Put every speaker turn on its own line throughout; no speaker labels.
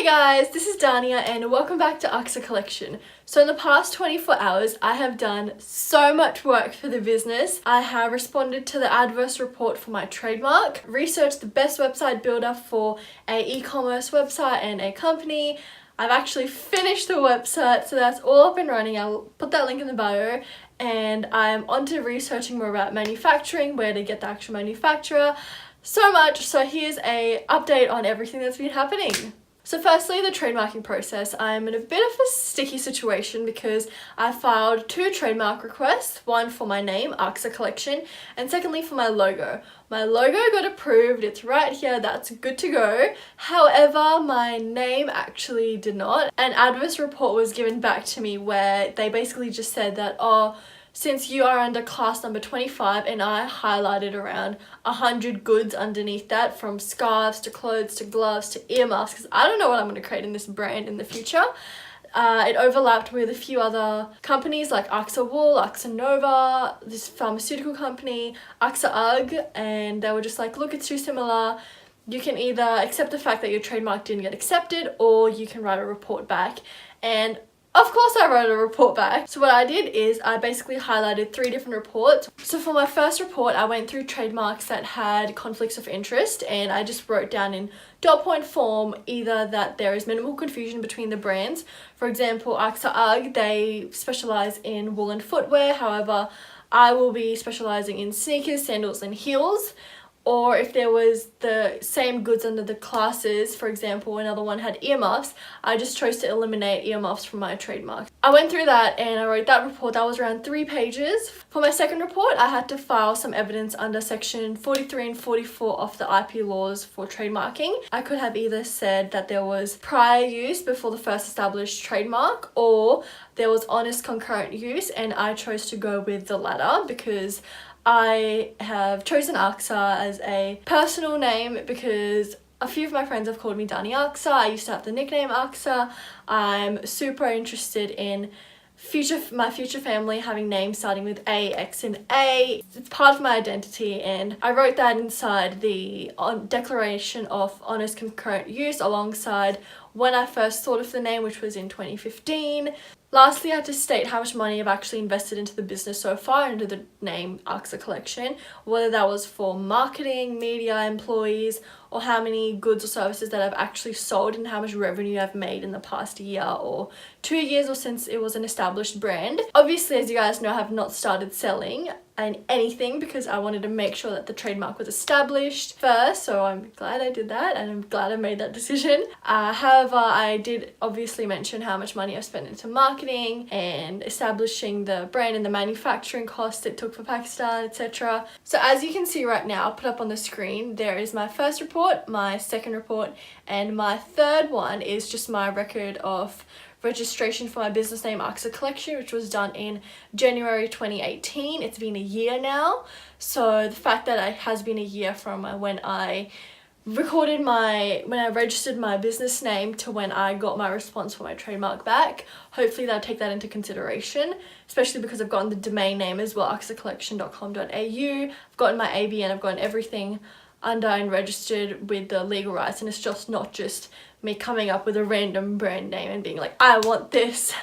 Guys, this is Dania and welcome back to Aksa Collection. So in the past 24 hours, I have done so much work for the business. I have responded to the adverse report for my trademark, researched the best website builder for a e-commerce website and a company. I've actually finished the website, so that's all up and running. I'll put that link in the bio. And I'm on to researching more about manufacturing, where to get the actual manufacturer, so much. So here's a update on everything that's been happening. So firstly, the trademarking process. I'm in a bit of a sticky situation because I filed 2 trademark requests, one for my name, Aksa Collection, and secondly for my logo. My logo got approved, it's right here, that's good to go. However, my name actually did not. An adverse report was given back to me where they basically just said that, since you are under class number 25, and I highlighted around 100 goods underneath that, from scarves to clothes to gloves to earmuffs, because I don't know what I'm going to create in this brand in the future. It overlapped with a few other companies like Aksa Wool, Aksa Nova, this pharmaceutical company, Aksa Ugg, and they were just like, look, it's too similar. You can either accept the fact that your trademark didn't get accepted, or you can write a report back. And of course I wrote a report back. So what I did is I basically highlighted 3 different reports. So for my first report, I went through trademarks that had conflicts of interest, and I just wrote down in dot point form either that there is minimal confusion between the brands. For example, Aksa Ugg, they specialize in wool and footwear. However, I will be specializing in sneakers, sandals and heels. Or if there was the same goods under the classes, for example, another one had earmuffs, I just chose to eliminate earmuffs from my trademark. I went through that and I wrote that report. That was around 3 pages. For my second report, I had to file some evidence under section 43 and 44 of the IP laws for trademarking. I could have either said that there was prior use before the first established trademark, or there was honest concurrent use, and I chose to go with the latter because I have chosen Aksa as a personal name because a few of my friends have called me Dania Aksa. I used to have the nickname Aksa. I'm super interested in my future family having names starting with A, X and A. It's part of my identity, and I wrote that inside the declaration of honest concurrent use alongside when I first thought of the name, which was in 2015. Lastly, I had to state how much money I've actually invested into the business so far under the name Aksa Collection, whether that was for marketing, media, employees, or how many goods or services that I've actually sold and how much revenue I've made in the past year or 2 years, or since it was an established brand. Obviously, as you guys know, I have not started selling anything because I wanted to make sure that the trademark was established first, so I'm glad I did that and I'm glad I made that decision. However, I did obviously mention how much money I've spent into marketing and establishing the brand and the manufacturing costs it took for Pakistan, etc. So as you can see right now, I'll put up on the screen, there is my first report, my second report, and my third one is just my record of registration for my business name Aksa Collection, which was done in January 2018. It's been a year now, so the fact that it has been a year from when I registered my business name to when I got my response for my trademark back, hopefully they'll take that into consideration, especially because I've gotten the domain name as well, aksacollection.com.au. I've gotten my ABN, I've gotten everything under and registered with the legal rights, and it's just not just me coming up with a random brand name and being like, I want this.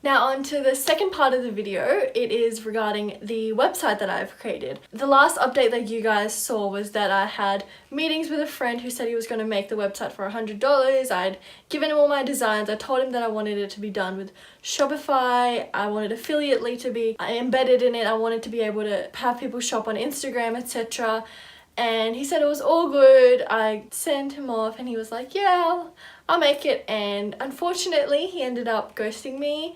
Now on to the second part of the video. It is regarding the website that I've created. The last update that you guys saw was that I had meetings with a friend who said he was going to make the website for $100. I'd given him all my designs. I told him that I wanted it to be done with Shopify. I wanted Affiliately to be embedded in it. I wanted to be able to have people shop on Instagram, etc. And he said it was all good. I sent him off and he was like, yeah, I'll make it. And unfortunately, he ended up ghosting me.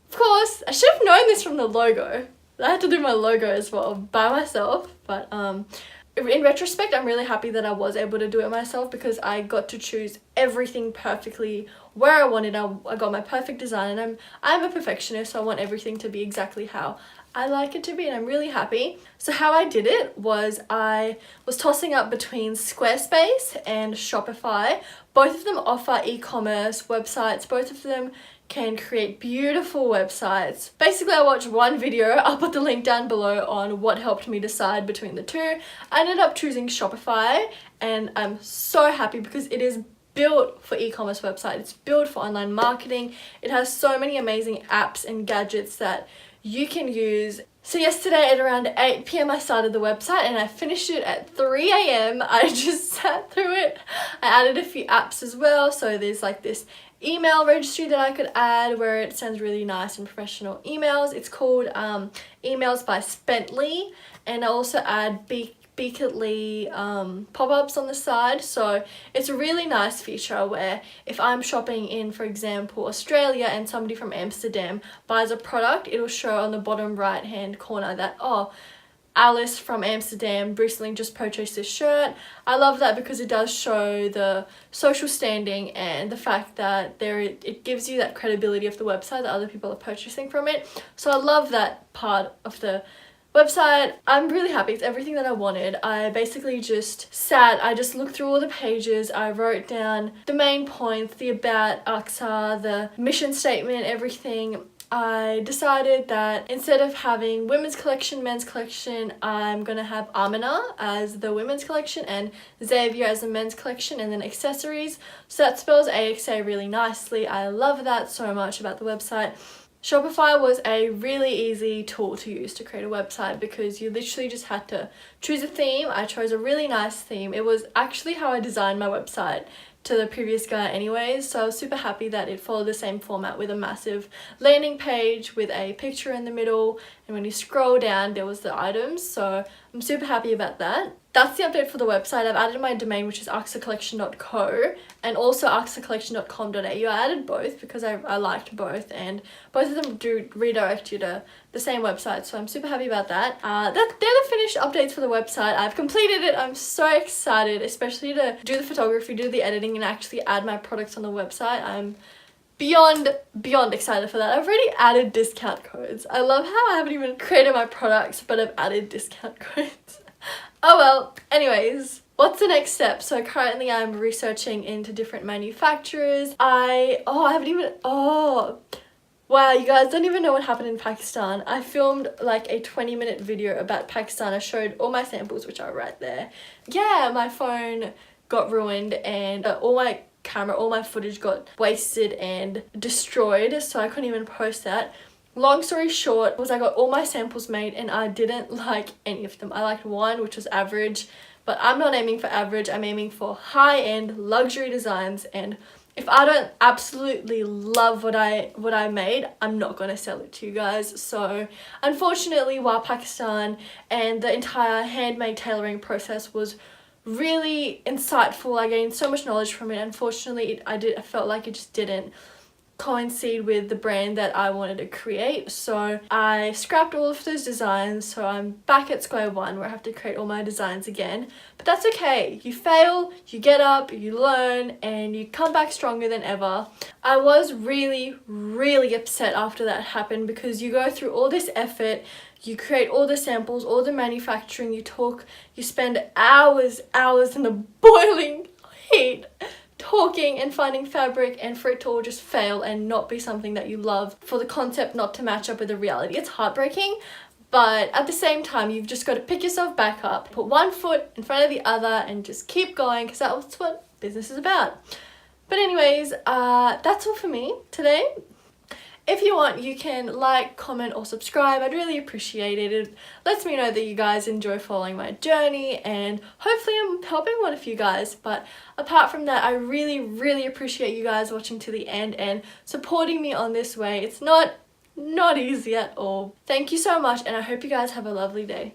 Of course, I should have known this from the logo. I had to do my logo as well by myself. But in retrospect, I'm really happy that I was able to do it myself because I got to choose everything perfectly where I wanted. I got my perfect design, and I'm a perfectionist, so I want everything to be exactly how I like it to be, and I'm really happy. So how I did it was I was tossing up between Squarespace and Shopify. Both of them offer e-commerce websites. Both of them can create beautiful websites. Basically, I watched one video, I'll put the link down below, on what helped me decide between the two. I ended up choosing Shopify, and I'm so happy because it is built for e-commerce website. It's built for online marketing. It has so many amazing apps and gadgets that you can use. So yesterday at around 8 p.m. I started the website and I finished it at 3 a.m. I just sat through it. I added a few apps as well. So there's like this email registry that I could add where it sends really nice and professional emails. It's called Emails by Spently, and I also add Beacatly pop-ups on the side. So it's a really nice feature where if I'm shopping in, for example, Australia, and somebody from Amsterdam buys a product, it'll show on the bottom right hand corner that, oh, Alice from Amsterdam recently just purchased this shirt. I love that because it does show the social standing and the fact that it gives you that credibility of the website that other people are purchasing from it. So I love that part of the website. I'm really happy. It's everything that I wanted. I basically just looked through all the pages. I wrote down the main points, the about AXA, the mission statement, everything. I decided that instead of having women's collection, men's collection, I'm gonna have Amina as the women's collection and Xavier as the men's collection, and then accessories. So that spells AXA really nicely. I love that so much about the website. Shopify was a really easy tool to use to create a website because you literally just had to choose a theme. I chose a really nice theme. It was actually how I designed my website to the previous guy anyways, so I was super happy that it followed the same format with a massive landing page with a picture in the middle, and when you scroll down there was the items, so I'm super happy about that. That's the update for the website. I've added my domain, which is axacollection.co, and also axacollection.com.au. I added both because I liked both, and both of them do redirect you to the same website, so I'm super happy about that. They're the finished updates for the website. I've completed it. I'm so excited, especially to do the photography, do the editing, and actually add my products on the website. I'm beyond excited for that. I've already added discount codes. I love how I haven't even created my products, but I've added discount codes. Oh well, anyways, what's the next step? So currently I'm researching into different manufacturers. Wow, you guys don't even know what happened in Pakistan. I filmed like a 20-minute video about Pakistan. I showed all my samples, which are right there. Yeah, my phone got ruined and all my footage got wasted and destroyed, so I couldn't even post that. Long story short was I got all my samples made and I didn't like any of them. I liked one, which was average, but I'm not aiming for average. I'm aiming for high-end luxury designs, and if I don't absolutely love what I made, I'm not going to sell it to you guys. So unfortunately, while Pakistan and the entire handmade tailoring process was really insightful, I gained so much knowledge from it, unfortunately I felt like it just didn't coincide with the brand that I wanted to create, so I scrapped all of those designs. So I'm back at square one where I have to create all my designs again, but that's okay. You fail, you get up, you learn, and you come back stronger than ever. I was really upset after that happened because you go through all this effort, you create all the samples, all the manufacturing, you spend hours in the boiling heat talking and finding fabric, and for it to all just fail and not be something that you love, for the concept not to match up with the reality. It's heartbreaking, but at the same time you've just got to pick yourself back up, put one foot in front of the other, and just keep going, because that's what business is about. But anyways, that's all for me today. If you want, you can like, comment, or subscribe. I'd really appreciate it. It lets me know that you guys enjoy following my journey, and hopefully I'm helping one of you guys. But apart from that, I really appreciate you guys watching to the end and supporting me on this way. It's not easy at all. Thank you so much, and I hope you guys have a lovely day.